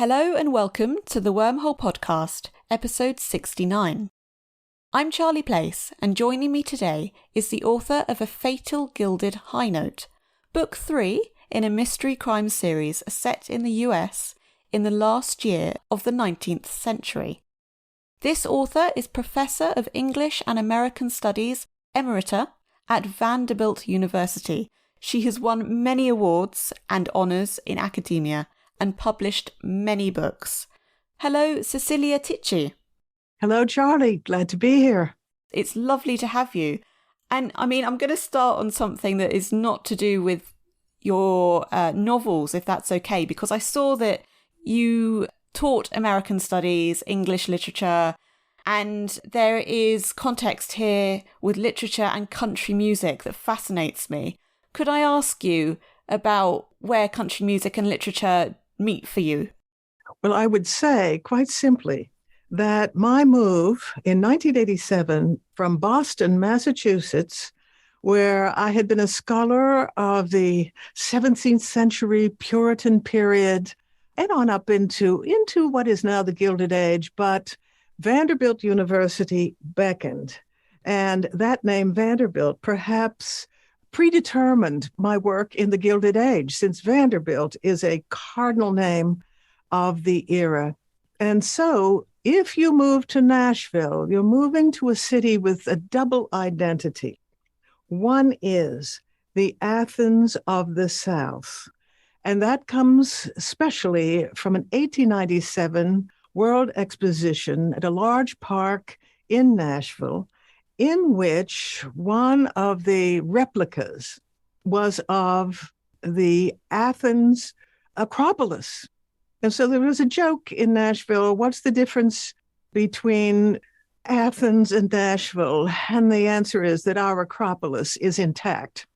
Hello and welcome to the Wormhole Podcast, episode 69. I'm Charlie Place, and joining me today is the author of A Fatal Gilded High Note, book 3 in a mystery crime series set in the US in the last year of the 19th century. This author is Professor of English and American Studies Emerita at Vanderbilt University. She has won many awards and honours in academia and published many books. Hello, Cecelia Tichi. Hello, Charlie. Glad to be here. It's lovely to have you. And I'm going to start on something that is not to do with your novels, if that's okay, because I saw that you taught American Studies, English literature, and there is context here with literature and country music that fascinates me. Could I ask you about where country music and literature meet for you? Well, I would say quite simply that my move in 1987 from Boston, Massachusetts, where I had been a scholar of the 17th century Puritan period and on up into what is now the Gilded Age, but Vanderbilt University beckoned. And that name, Vanderbilt, perhaps predetermined my work in the Gilded Age, since Vanderbilt is a cardinal name of the era. And so if you move to Nashville, you're moving to a city with a double identity. One is the Athens of the South. And that comes especially from an 1897 World Exposition at a large park in Nashville, in which one of the replicas was of the Athens Acropolis. And so there was a joke in Nashville, what's the difference between Athens and Nashville? And the answer is that our Acropolis is intact.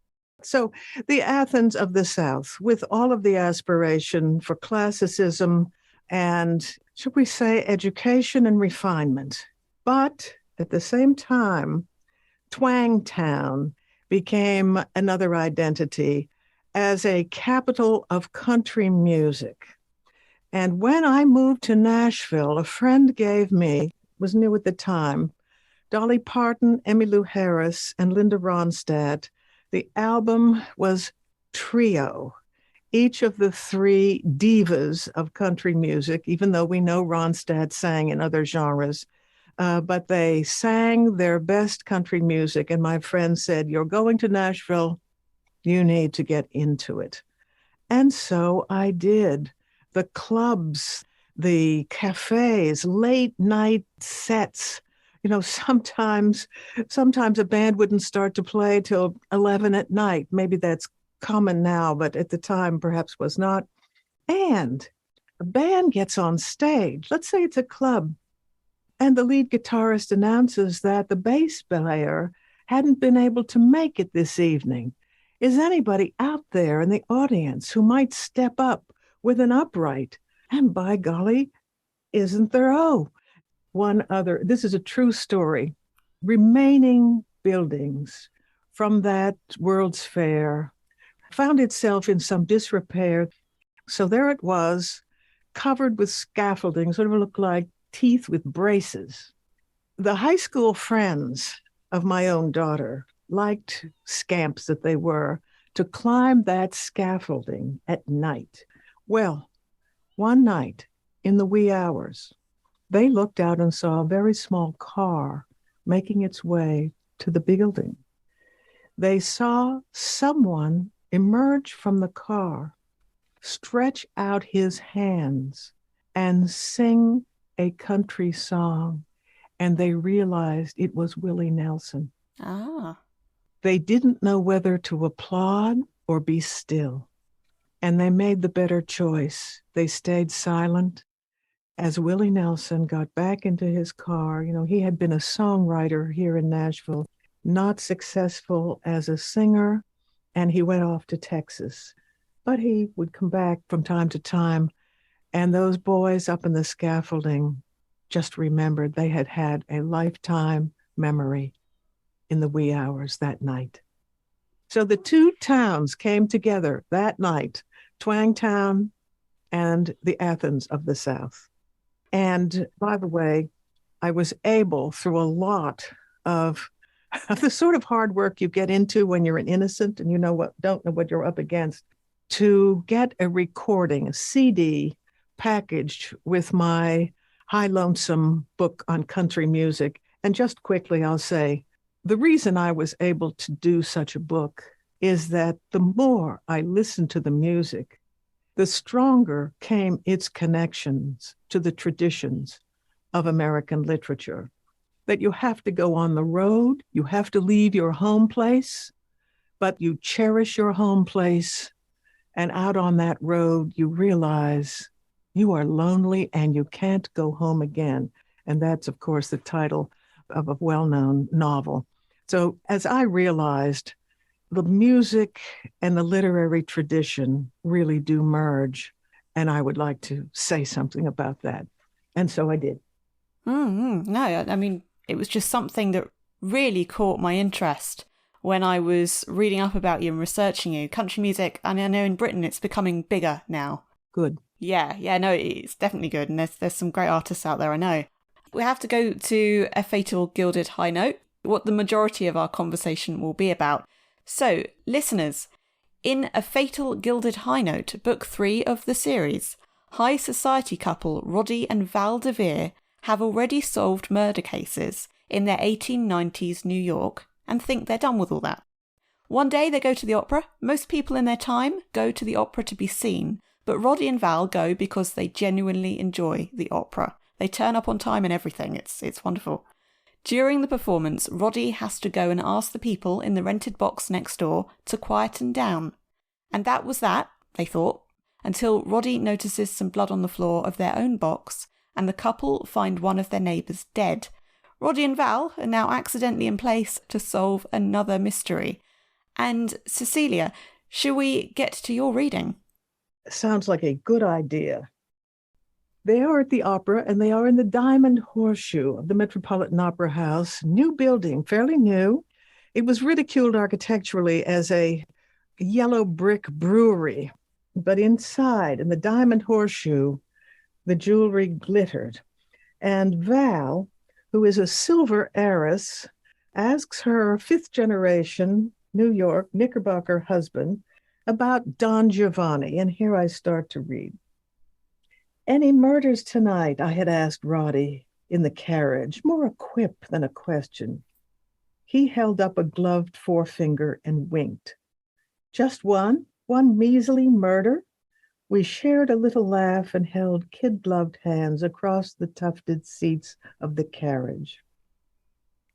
So the Athens of the South, with all of the aspiration for classicism and, should we say, education and refinement. But at the same time, Twangtown became another identity as a capital of country music. And when I moved to Nashville, a friend gave me, was new at the time, Dolly Parton, Emmylou Harris, and Linda Ronstadt. The album was Trio, each of the three divas of country music, even though we know Ronstadt sang in other genres. But they sang their best country music. And my friend said, you're going to Nashville, you need to get into it. And so I did. The clubs, the cafes, late night sets. You know, sometimes a band wouldn't start to play till 11 at night. Maybe that's common now, but at the time perhaps was not. And a band gets on stage. Let's say it's a club. And the lead guitarist announces that the bass player hadn't been able to make it this evening. Is anybody out there in the audience who might step up with an upright? And by golly, isn't there? This is a true story. Remaining buildings from that World's Fair found itself in some disrepair. So there it was, covered with scaffolding, sort of looked like teeth with braces. The high school friends of my own daughter liked, scamps that they were, to climb that scaffolding at night. Well, one night in the wee hours, they looked out and saw a very small car making its way to the building. They saw someone emerge from the car, stretch out his hands, and sing a country song, and they realized it was Willie Nelson. They didn't know whether to applaud or be still, and they made the better choice. They stayed silent as Willie Nelson got back into his car. You know, he had been a songwriter here in Nashville, not successful as a singer, and he went off to Texas. But he would come back from time to time. And those boys up in the scaffolding just remembered they had had a lifetime memory in the wee hours that night. So the two towns came together that night, Twangtown and the Athens of the South. And by the way, I was able, through a lot of the sort of hard work you get into when you're an innocent and don't know what you're up against, to get a recording, a CD packaged with my High Lonesome book on country music. And just quickly, I'll say, the reason I was able to do such a book is that the more I listened to the music, the stronger came its connections to the traditions of American literature. That you have to go on the road, you have to leave your home place, but you cherish your home place. And out on that road, you realize you are lonely and you can't go home again. And that's, of course, the title of a well-known novel. So as I realized, the music and the literary tradition really do merge. And I would like to say something about that. And so I did. No, I mean, it was just something that really caught my interest when I was reading up about you and researching you. Country music, and I know in Britain it's becoming bigger now. Good. Yeah, no, it's definitely good. And there's some great artists out there, I know. We have to go to A Fatal Gilded High Note, what the majority of our conversation will be about. So, listeners, in A Fatal Gilded High Note, book 3 of the series, high society couple Roddy and Val DeVere have already solved murder cases in their 1890s New York and think they're done with all that. One day they go to the opera. Most people in their time go to the opera to be seen, but Roddy and Val go because they genuinely enjoy the opera. They turn up on time and everything. It's wonderful. During the performance, Roddy has to go and ask the people in the rented box next door to quieten down. And that was that, they thought, until Roddy notices some blood on the floor of their own box and the couple find one of their neighbours dead. Roddy and Val are now accidentally in place to solve another mystery. And Cecelia, shall we get to your reading? Sounds like a good idea. They are at the opera, and they are in the Diamond Horseshoe of the Metropolitan Opera House. New building, fairly new. It was ridiculed architecturally as a yellow brick brewery, but inside, in the Diamond Horseshoe, the jewelry glittered. And Val, who is a silver heiress, asks her fifth-generation New York Knickerbocker husband about Don Giovanni. And here I start to read. Any murders tonight? I had asked Roddy in the carriage, more a quip than a question. He held up a gloved forefinger and winked. Just one measly murder? We shared a little laugh and held kid-gloved hands across the tufted seats of the carriage.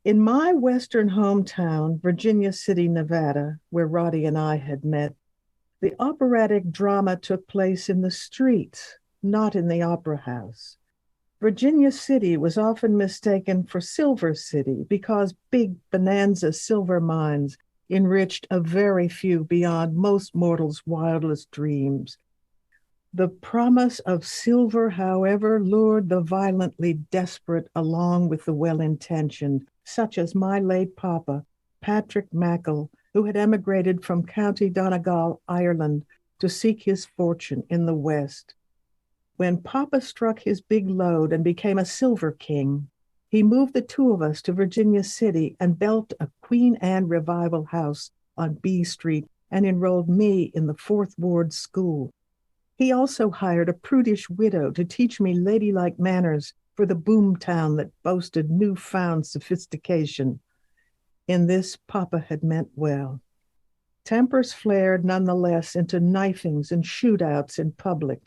In my western hometown, Virginia City, Nevada, where Roddy and I had met, the operatic drama took place in the streets, not in the opera house. Virginia City was often mistaken for Silver City because big bonanza silver mines enriched a very few beyond most mortals' wildest dreams. The promise of silver, however, lured the violently desperate along with the well-intentioned, such as my late papa, Patrick Mackle, who had emigrated from County Donegal, Ireland, to seek his fortune in the West. When Papa struck his big load and became a silver king, he moved the two of us to Virginia City and built a Queen Anne revival house on B Street and enrolled me in the Fourth Ward School. He also hired a prudish widow to teach me ladylike manners for the boom town that boasted newfound sophistication. In this, Papa had meant well. Tempers flared nonetheless into knifings and shootouts in public.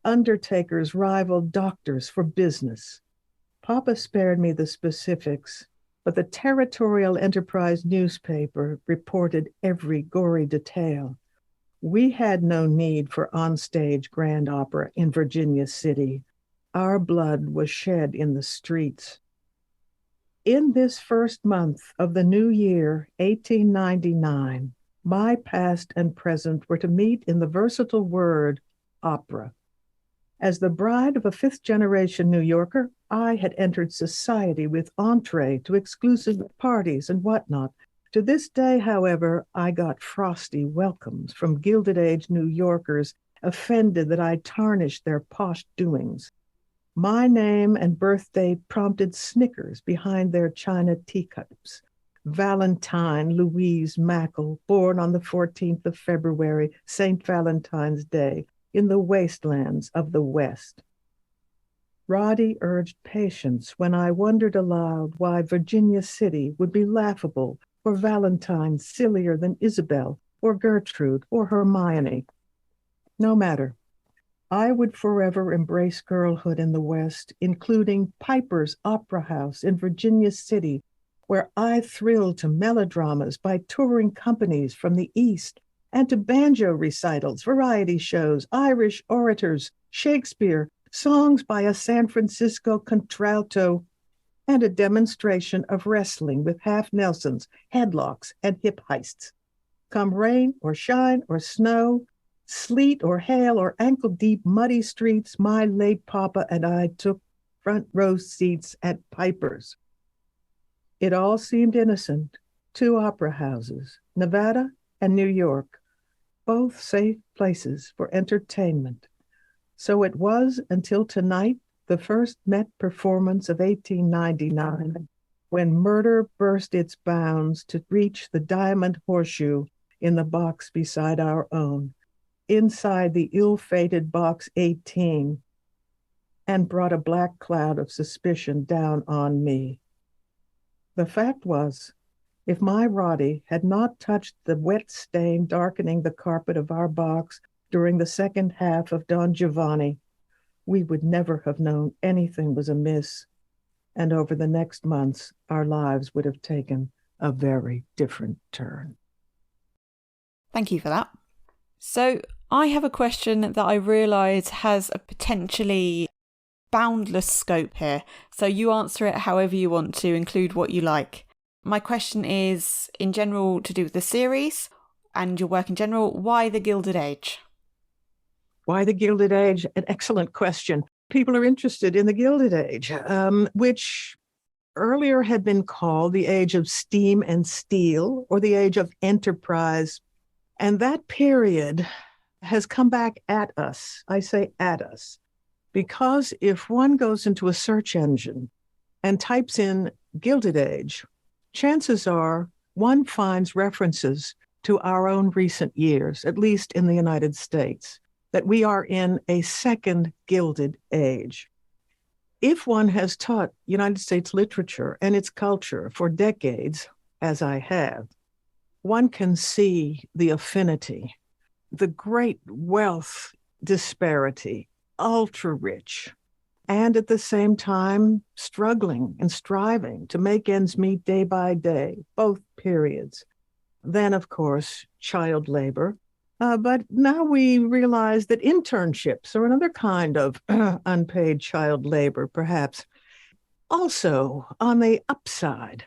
Undertakers rivaled doctors for business. Papa spared me the specifics, but the Territorial Enterprise newspaper reported every gory detail. We had no need for onstage grand opera in Virginia City. Our blood was shed in the streets. In this first month of the new year, 1899, my past and present were to meet in the versatile word, opera. As the bride of a fifth-generation New Yorker, I had entered society with entree to exclusive parties and whatnot. To this day, however, I got frosty welcomes from Gilded Age New Yorkers offended that I tarnished their posh doings. My name and birthday prompted snickers behind their china teacups. Valentine Louise Mackle, born on the 14th of February, St. Valentine's Day, in the wastelands of the West. Roddy urged patience when I wondered aloud why Virginia City would be laughable or Valentine sillier than Isabel or Gertrude or Hermione. No matter. I would forever embrace girlhood in the West, including Piper's Opera House in Virginia City, where I thrilled to melodramas by touring companies from the East and to banjo recitals, variety shows, Irish orators, Shakespeare, songs by a San Francisco contralto, and a demonstration of wrestling with half Nelsons, headlocks, and hip heists. Come rain or shine or snow, sleet or hail or ankle-deep muddy streets, my late papa and I took front row seats at Piper's. It all seemed innocent. 2 opera houses, Nevada and New York, both safe places for entertainment. So it was until tonight, the first Met performance of 1899, when murder burst its bounds to reach the diamond horseshoe in the box beside our own, inside the ill-fated box 18, and brought a black cloud of suspicion down on me. The fact was, if my Roddy had not touched the wet stain darkening the carpet of our box during the second half of Don Giovanni, we would never have known anything was amiss, and over the next months, our lives would have taken a very different turn. Thank you for that. So I have a question that I realise has a potentially boundless scope here, so you answer it however you want to, include what you like. My question is, in general, to do with the series and your work in general, why the Gilded Age? Why the Gilded Age? An excellent question. People are interested in the Gilded Age, which earlier had been called the Age of Steam and Steel, or the Age of Enterprise. And that period has come back at us. I say at us, because if one goes into a search engine and types in Gilded Age, chances are one finds references to our own recent years, at least in the United States, that we are in a second Gilded Age. If one has taught United States literature and its culture for decades, as I have, one can see the affinity, the great wealth disparity, ultra-rich, and at the same time struggling and striving to make ends meet day by day, both periods. Then, of course, child labor. But now we realize that internships are another kind of unpaid child labor, perhaps. Also, on the upside,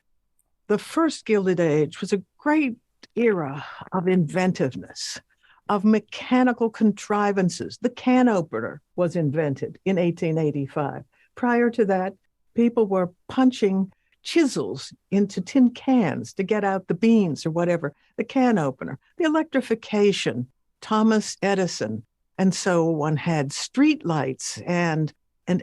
the first Gilded Age was a great era of inventiveness, of mechanical contrivances. The can opener was invented in 1885. Prior to that, people were punching chisels into tin cans to get out the beans or whatever. The can opener, the electrification, Thomas Edison. And so one had street lights and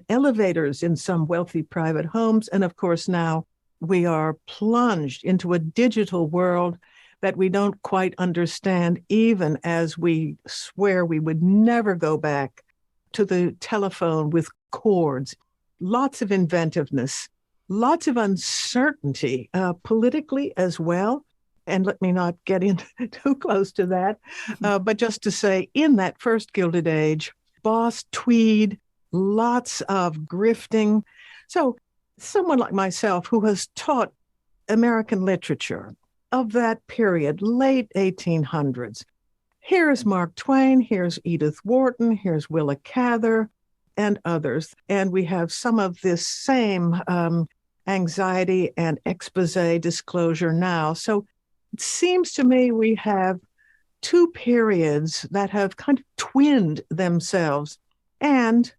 elevators in some wealthy private homes. And of course, now we are plunged into a digital world that we don't quite understand, even as we swear we would never go back to the telephone with cords. Lots of inventiveness, lots of uncertainty, politically as well. And let me not get in too close to that, but just to say, in that first Gilded Age, boss tweed, lots of grifting. So someone like myself who has taught American literature of that period, late 1800s, here's Mark Twain, here's Edith Wharton, here's Willa Cather, and others. And we have some of this same anxiety and expose disclosure now. So it seems to me we have two periods that have kind of twinned themselves. And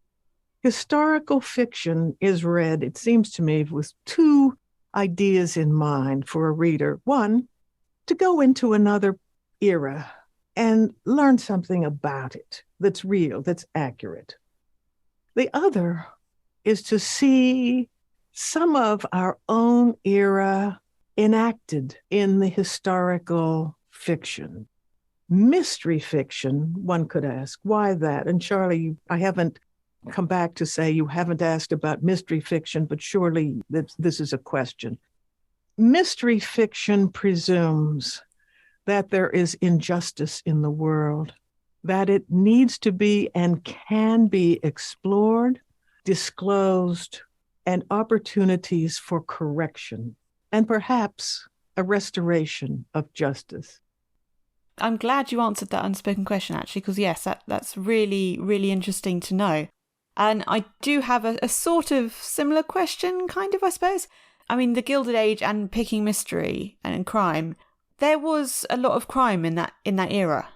historical fiction is read, it seems to me, with two ideas in mind for a reader. One, to go into another era and learn something about it, that's real, that's accurate. The other is to see some of our own era enacted in the historical fiction. Mystery fiction, one could ask, why that? And Charlie, I haven't come back to say you haven't asked about mystery fiction, but surely this is a question. Mystery fiction presumes that there is injustice in the world, that it needs to be and can be explored, disclosed, and opportunities for correction, and perhaps a restoration of justice. I'm glad you answered that unspoken question, actually, because yes, that's really, really interesting to know. And I do have a sort of similar question, kind of, I suppose. I mean, the Gilded Age and picking mystery and crime, there was a lot of crime in that era.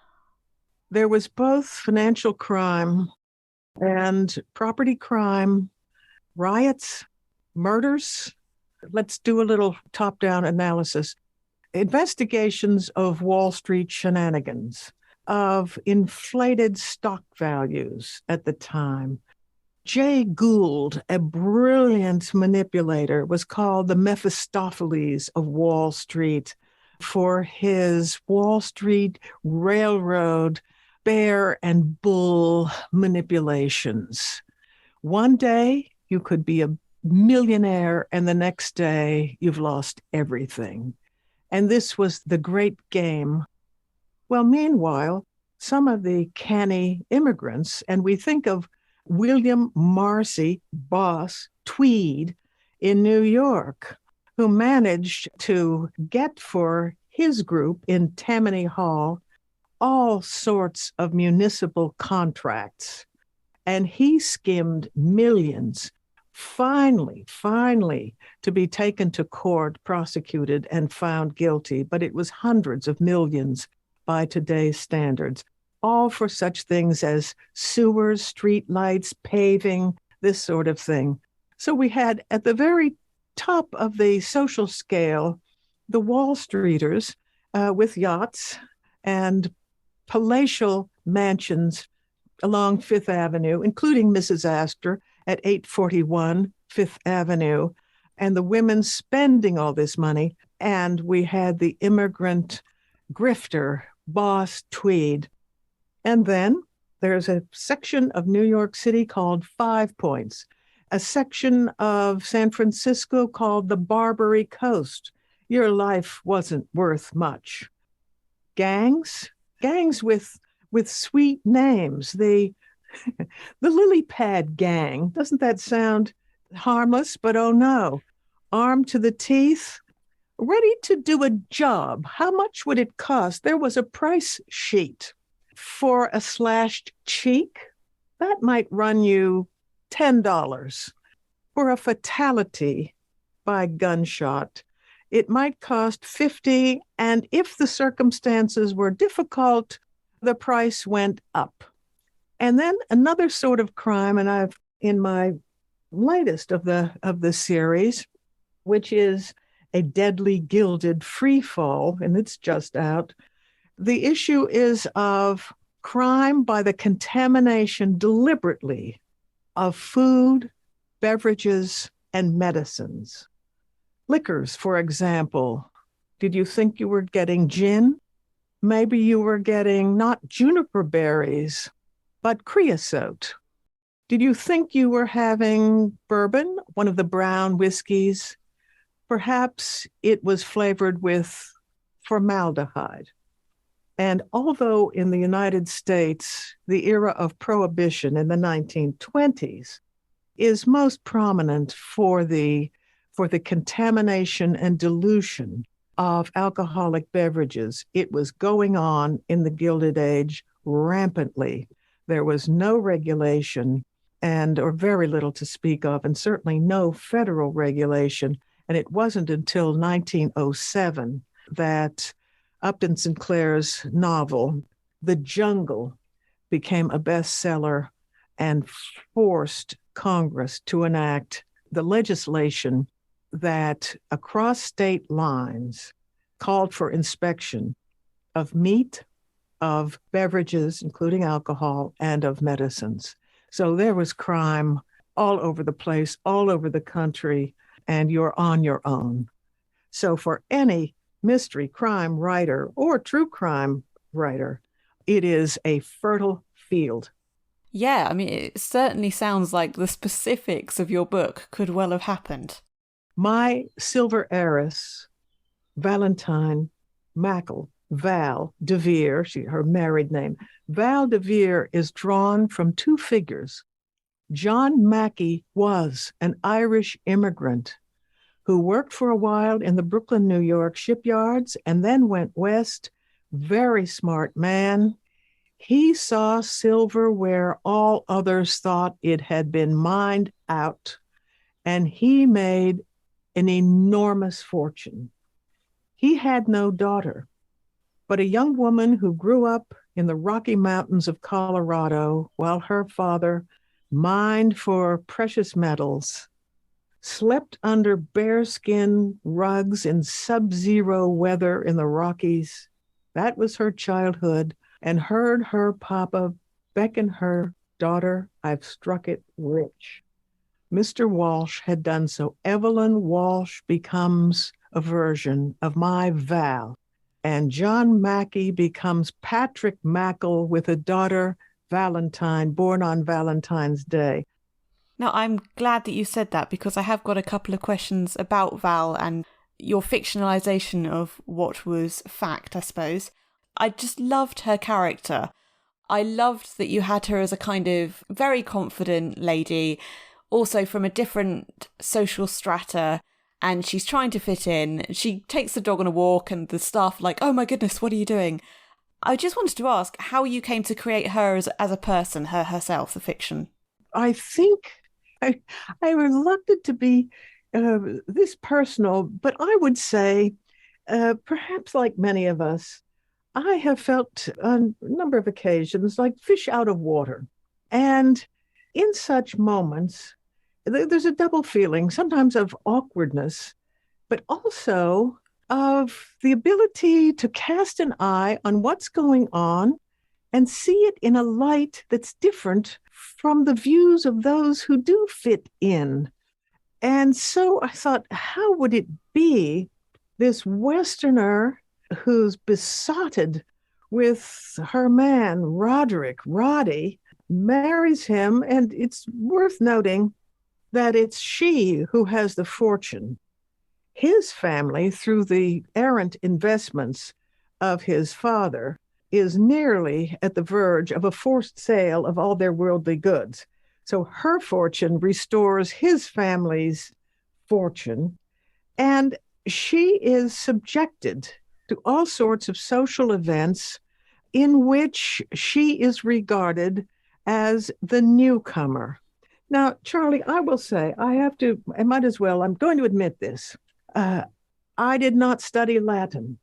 There was both financial crime and property crime, riots, murders. Let's do a little top-down analysis. Investigations of Wall Street shenanigans, of inflated stock values at the time. Jay Gould, a brilliant manipulator, was called the Mephistopheles of Wall Street for his Wall Street Railroad bear and bull manipulations. One day you could be a millionaire and the next day you've lost everything. And this was the great game. Well, meanwhile, some of the canny immigrants, and we think of William Marcy Boss Tweed in New York, who managed to get for his group in Tammany Hall all sorts of municipal contracts. And he skimmed millions, finally, to be taken to court, prosecuted, and found guilty. But it was hundreds of millions by today's standards, all for such things as sewers, street lights, paving, this sort of thing. So we had at the very top of the social scale, the Wall Streeters with yachts and palatial mansions along Fifth Avenue, including Mrs. Astor at 841 Fifth Avenue, and the women spending all this money. And we had the immigrant grifter, Boss Tweed. And then there's a section of New York City called Five Points, a section of San Francisco called the Barbary Coast. Your life wasn't worth much. Gangs with sweet names. The Lily Pad Gang, doesn't that sound harmless? But oh no, armed to the teeth, ready to do a job. How much would it cost? There was a price sheet for a slashed cheek. That might run you $10. For a fatality by gunshot, it might cost $50. And if the circumstances were difficult, the price went up. And then another sort of crime, and I've in my latest of the series, which is a deadly gilded free fall, and it's just out. The issue is of crime by the contamination deliberately of food, beverages, and medicines. Liquors, for example. Did you think you were getting gin? Maybe you were getting not juniper berries, but creosote. Did you think you were having bourbon, one of the brown whiskeys? Perhaps it was flavored with formaldehyde. And although in the United States, the era of prohibition in the 1920s is most prominent for the contamination and dilution of alcoholic beverages, it was going on in the Gilded Age rampantly. There was no regulation or very little to speak of, and certainly no federal regulation. And it wasn't until 1907 that Upton Sinclair's novel, The Jungle, became a bestseller and forced Congress to enact the legislation that across state lines called for inspection of meat, of beverages, including alcohol, and of medicines. So there was crime all over the place, all over the country, and you're on your own. So for any mystery crime writer or true crime writer, it is a fertile field. Yeah, I mean, it certainly sounds like the specifics of your book could well have happened. My silver heiress, Valentine Mackle, Val de Vere, her married name, Val de Vere is drawn from two figures. John Mackey was an Irish immigrant who worked for a while in the Brooklyn, New York shipyards and then went west. Very smart man. He saw silver where all others thought it had been mined out, and he made an enormous fortune. He had no daughter, but a young woman who grew up in the Rocky Mountains of Colorado while her father mined for precious metals, slept under bearskin rugs in sub-zero weather in the Rockies. That was her childhood, and heard her papa beckon her daughter, I've struck it rich. Mr. Walsh had done so. Evelyn Walsh becomes a version of my Val, and John Mackey becomes Patrick Mackle with a daughter, Valentine, born on Valentine's Day. Now, I'm glad that you said that because I have got a couple of questions about Val and your fictionalization of what was fact, I suppose. I just loved her character. I loved that you had her as a kind of very confident lady, also from a different social strata, and she's trying to fit in. She takes the dog on a walk and the staff are like, oh my goodness, what are you doing? I just wanted to ask how you came to create her as a person, herself, the fiction. I think I'm reluctant to be this personal, but I would say, perhaps like many of us, I have felt on a number of occasions like fish out of water. And in such moments, there's a double feeling, sometimes of awkwardness, but also of the ability to cast an eye on what's going on and see it in a light that's different from the views of those who do fit in. And so I thought, how would it be this Westerner who's besotted with her man, Roddy, marries him, and it's worth noting that it's she who has the fortune. His family, through the errant investments of his father, is nearly at the verge of a forced sale of all their worldly goods. So her fortune restores his family's fortune, and she is subjected to all sorts of social events in which she is regarded as the newcomer. Now, Charlie, I will say, I might as well, I'm going to admit this. I did not study Latin.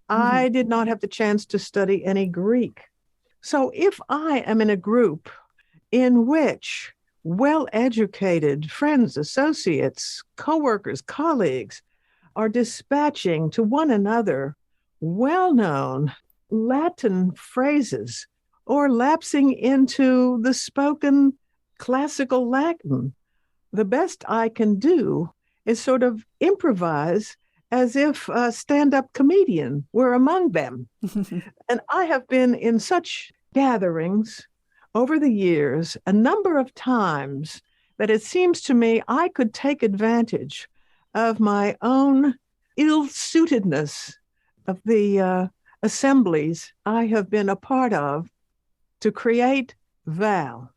I did not have the chance to study any Greek. So if I am in a group in which well-educated friends, associates, coworkers, colleagues are dispatching to one another well-known Latin phrases or lapsing into the spoken classical Latin, the best I can do is sort of improvise as if a stand-up comedian were among them. And I have been in such gatherings over the years a number of times that it seems to me I could take advantage of my own ill-suitedness of the assemblies I have been a part of to create Val.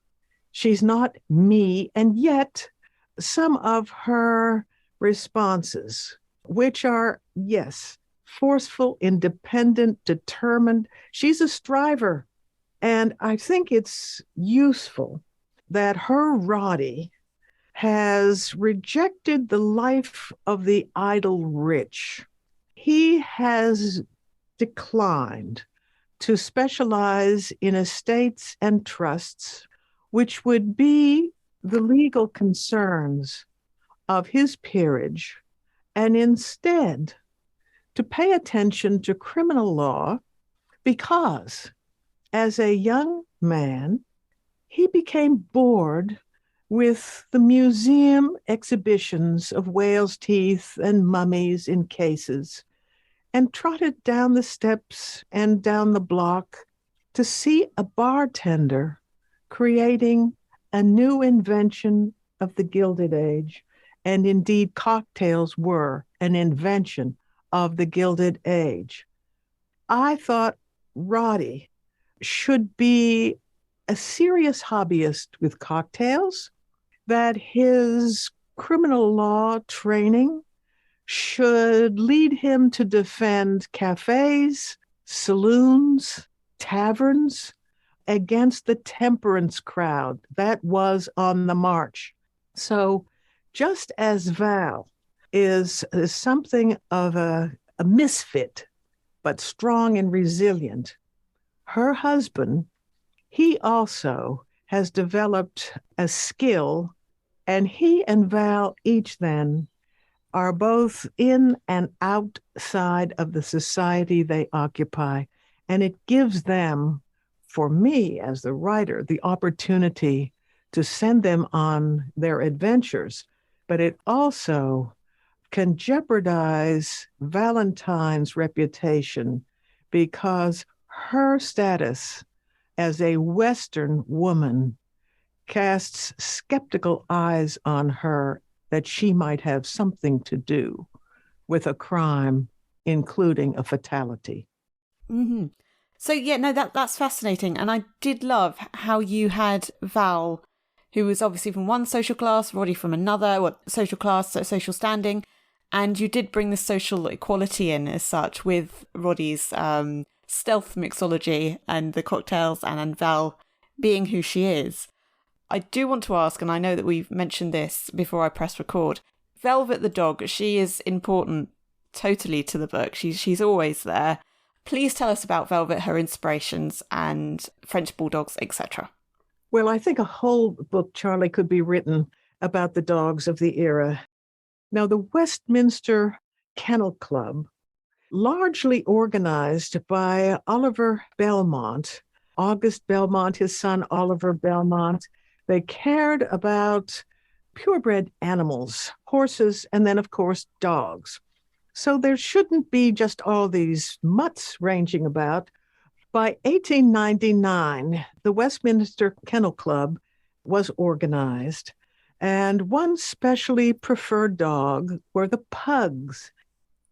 She's not me, and yet some of her responses, which are, yes, forceful, independent, determined. She's a striver. And I think it's useful that her Roddy has rejected the life of the idle rich. He has declined to specialize in estates and trusts, which would be the legal concerns of his peerage, and instead to pay attention to criminal law because as a young man, he became bored with the museum exhibitions of whale's teeth and mummies in cases, and trotted down the steps and down the block to see a bartender creating a new invention of the Gilded Age. And indeed, cocktails were an invention of the Gilded Age. I thought Roddy should be a serious hobbyist with cocktails, that his criminal law training should lead him to defend cafes, saloons, taverns against the temperance crowd that was on the march. So just as Val is something of a misfit, but strong and resilient, her husband, he also has developed a skill, and he and Val each then are both in and outside of the society they occupy. And it gives them, for me as the writer, the opportunity to send them on their adventures. But it also can jeopardize Valentine's reputation because her status as a Western woman casts skeptical eyes on her that she might have something to do with a crime, including a fatality. Mm-hmm. So, yeah, no, that's fascinating. And I did love how you had Val, who was obviously from one social class, Roddy from another, social class, social standing. And you did bring the social equality in as such with Roddy's stealth mixology and the cocktails, and Val being who she is. I do want to ask, and I know that we've mentioned this before I press record, Velvet the dog, she is important totally to the book. She's always there. Please tell us about Velvet, her inspirations, and French Bulldogs, etc. Well, I think a whole book, Charlie, could be written about the dogs of the era. Now, the Westminster Kennel Club, largely organized by Oliver Belmont, August Belmont, his son Oliver Belmont, they cared about purebred animals, horses, and then, of course, dogs. So there shouldn't be just all these mutts ranging about. By 1899, the Westminster Kennel Club was organized, and one specially preferred dog were the pugs.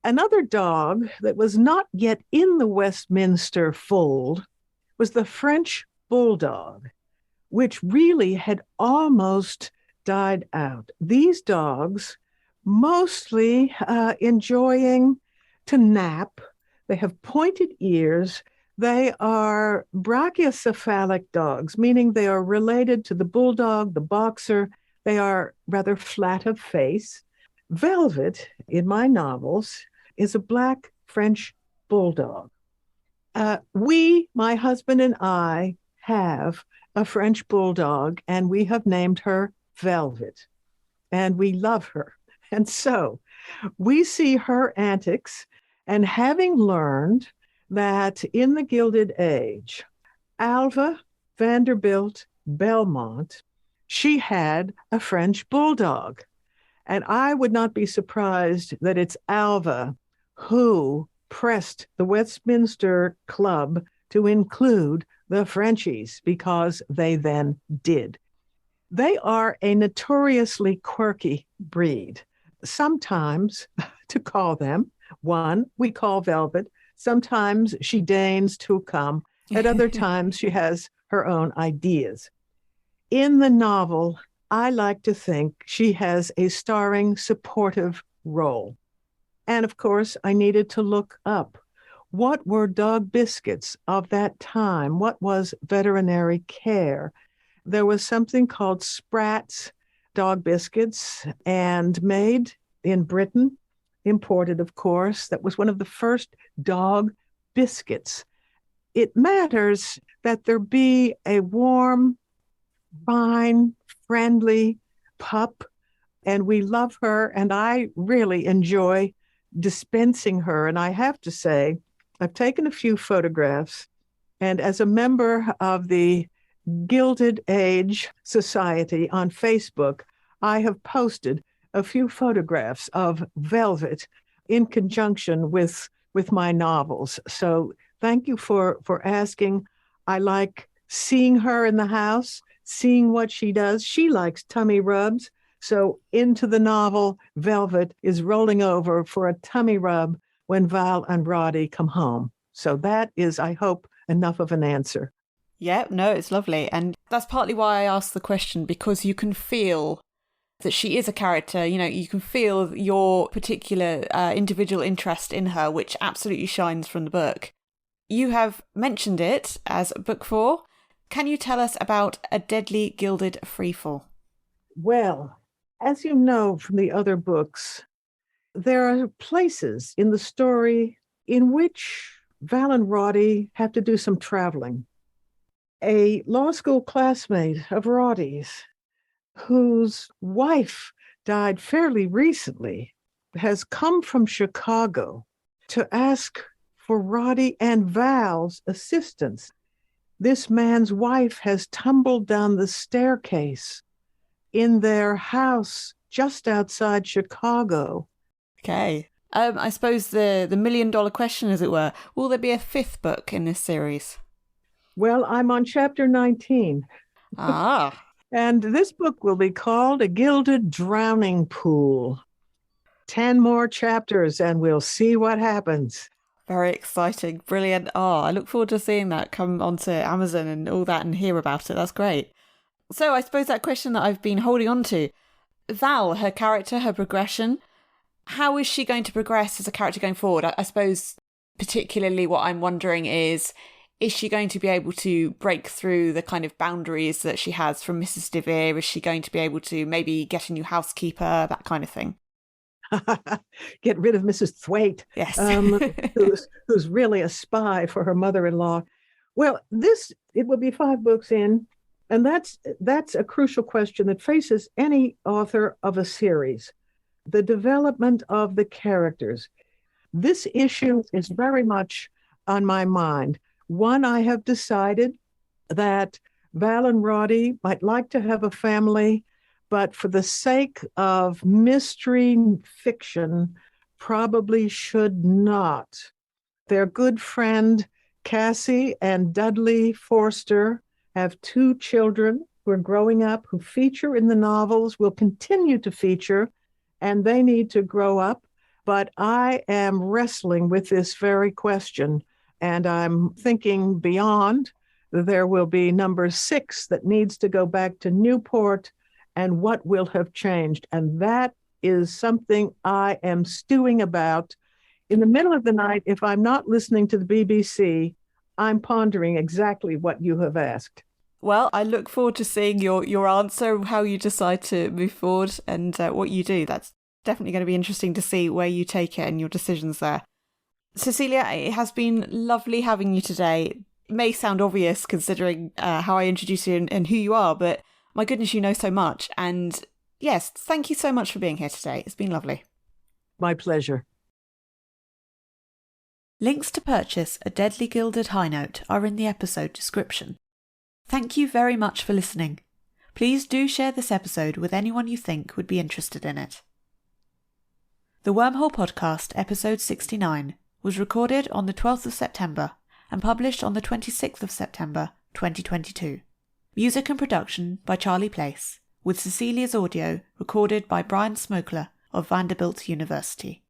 Another dog that was not yet in the Westminster fold was the French Bulldog, which really had almost died out. These dogs mostly enjoying to nap. They have pointed ears. They are brachiocephalic dogs, meaning they are related to the bulldog, the boxer. They are rather flat of face. Velvet, in my novels, is a black French bulldog. My husband and I, have a French bulldog, and we have named her Velvet, and we love her. And so we see her antics, and having learned that in the Gilded Age, Alva Vanderbilt Belmont, she had a French bulldog. And I would not be surprised that it's Alva who pressed the Westminster Club to include the Frenchies, because they then did. They are a notoriously quirky breed. Sometimes, to call them, one we call Velvet. Sometimes she deigns to come. At other times, she has her own ideas. In the novel, I like to think she has a starring supportive role. And of course, I needed to look up what were dog biscuits of that time? What was veterinary care? There was something called Sprat's dog biscuits, and made in Britain, imported, of course. That was one of the first dog biscuits. It matters that there be a warm, fine, friendly pup, and we love her, and I really enjoy dispensing her. And I have to say, I've taken a few photographs, And as a member of the Gilded Age Society on Facebook, I have posted a few photographs of velvet in conjunction with my novels. So thank you for asking. I like seeing her in the house, seeing what she does. She likes tummy rubs. So into the novel, Velvet is rolling over for a tummy rub when Val and Roddy come home. So that is, I hope, enough of an answer. Yeah, no, it's lovely. And that's partly why I asked the question, because you can feel that she is a character. You know, you can feel your particular individual interest in her, which absolutely shines from the book. You have mentioned it as book 4. Can you tell us about A Deadly Gilded Freefall? Well, as you know from the other books, there are places in the story in which Val and Roddy have to do some traveling. A law school classmate of Roddy's, whose wife died fairly recently, has come from Chicago to ask for Roddy and Val's assistance. This man's wife has tumbled down the staircase in their house just outside Chicago. Okay. I suppose the million-dollar question, as it were, will there be a 5th book in this series? Well, I'm on chapter 19. Ah. And this book will be called A Gilded Drowning Pool. 10 more chapters and we'll see what happens. Very exciting. Brilliant. Oh, I look forward to seeing that come onto Amazon and all that and hear about it. That's great. So I suppose that question that I've been holding on to, Val, her character, her progression, how is she going to progress as a character going forward? I suppose particularly what I'm wondering is she going to be able to break through the kind of boundaries that she has from Mrs. DeVere? Is she going to be able to maybe get a new housekeeper, that kind of thing? Get rid of Mrs. Thwaite, yes. who's really a spy for her mother-in-law. Well, it will be 5 books in, and that's a crucial question that faces any author of a series. The development of the characters. This issue is very much on my mind. One, I have decided that Val and Roddy might like to have a family, but for the sake of mystery fiction, probably should not. Their good friend, Cassie and Dudley Forster, have 2 children who are growing up, who feature in the novels, will continue to feature, and they need to grow up. But I am wrestling with this very question, and I'm thinking beyond. There will be number 6 that needs to go back to Newport, and what will have changed. And that is something I am stewing about. In the middle of the night, if I'm not listening to the BBC, I'm pondering exactly what you have asked. Well, I look forward to seeing your answer, how you decide to move forward and what you do. That's definitely going to be interesting to see where you take it and your decisions there. Cecelia, it has been lovely having you today. It may sound obvious considering how I introduce you and who you are, but my goodness, you know so much. And yes, thank you so much for being here today. It's been lovely. My pleasure. Links to purchase A Deadly Gilded High Note are in the episode description. Thank you very much for listening. Please do share this episode with anyone you think would be interested in it. The Wormhole Podcast, episode 69, was recorded on the 12th of September and published on the 26th of September 2022. Music and production by Charlie Place, with Cecelia's audio recorded by Brian Smokler of Vanderbilt University.